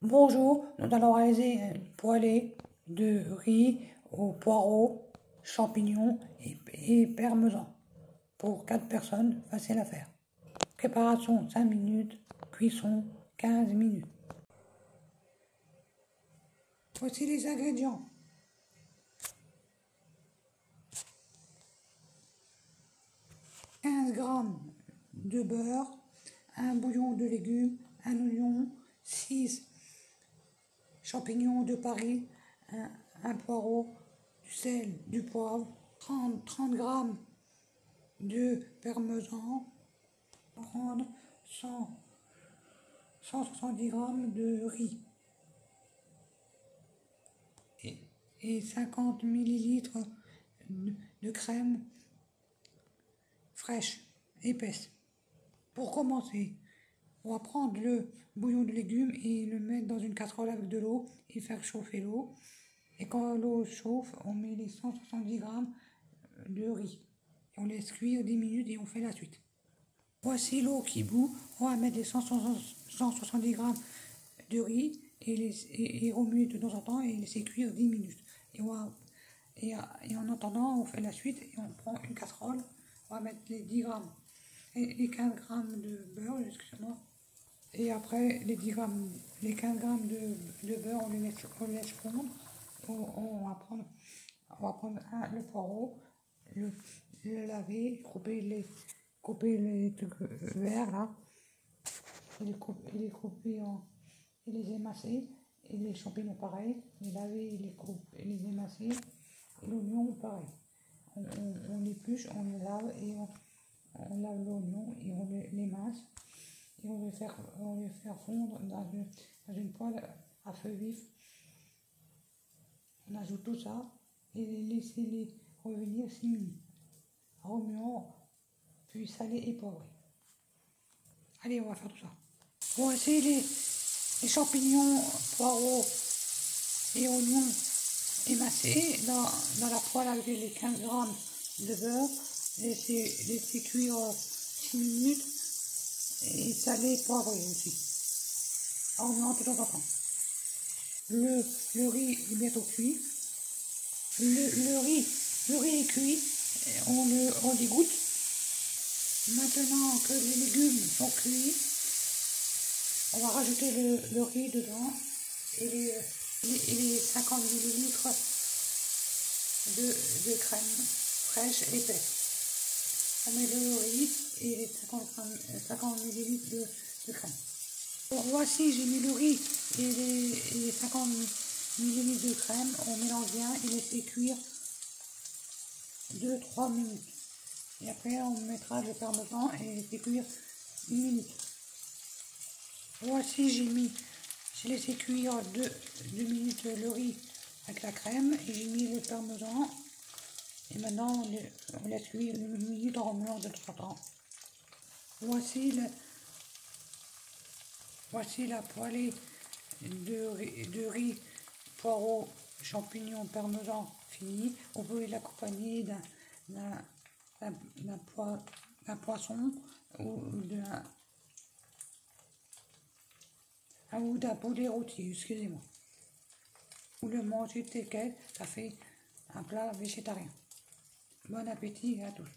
Bonjour, nous allons réaliser une poêlée de riz aux poireaux, champignons et parmesan. Pour 4 personnes, facile à faire. Préparation 5 minutes, cuisson 15 minutes. Voici les ingrédients. « 15 g de beurre, un bouillon de légumes, un oignon, 6 champignons de Paris, un poireau, du sel, du poivre, 30 g de parmesan, prendre 170 g de riz et 50 ml de crème fraîche, épaisse. Pour commencer, on va prendre le bouillon de légumes et le mettre dans une casserole avec de l'eau et faire chauffer l'eau. Et quand l'eau chauffe, on met les 170 g de riz. Et on laisse cuire 10 minutes et on fait la suite. Voici l'eau qui bout. On va mettre les 170 g de riz et remuer de temps en temps et laisser cuire 10 minutes. Et en attendant, on fait la suite et on prend une casserole. On va mettre les 10 g et les 15 g de beurre, excusez-moi. Et après, les 15 g de beurre, on les laisse fondre. On va prendre le poireau, le laver, couper les trucs verts là, et les couper et les émasser. Et les champignons pareil, les laver, et les émasser. Et l'oignon pareil. On l'épluche, on le lave et on lave l'oignon et on l'émasse. Et on va faire fondre dans une poêle à feu vif. On ajoute tout ça et laissez-les revenir 6 minutes. Remuant, puis salé et poivré. Allez, on va faire tout ça. Voici les champignons, poireaux et oignons émassés dans la poêle avec les 15 g de beurre. Laissez cuire 6 minutes et salé et poivré aussi. En remuant de temps en temps. Le riz est bientôt cuit. Le riz est cuit, on l'égoutte. Maintenant que les légumes sont cuits, on va rajouter le riz dedans et les 50 ml de crème fraîche épaisse. On met le riz et les 50 ml de crème. Donc voici, j'ai mis le riz et les 50 ml de crème. On mélange bien et laisse cuire 2-3 minutes. Et après, on mettra le parmesan et laisser cuire 10 minutes. Voici, j'ai laissé cuire 2 minutes le riz avec la crème et j'ai mis le parmesan. Et maintenant, on laisse cuire 1 minute en remuant de temps en temps. Voici la poêlée de riz, poireaux, champignons, parmesan finie. Vous pouvez l'accompagner d'un poisson ou d'un poulet rôti, excusez-moi. Ou le manger tel quel, ça fait un plat végétarien. Bon appétit à tous.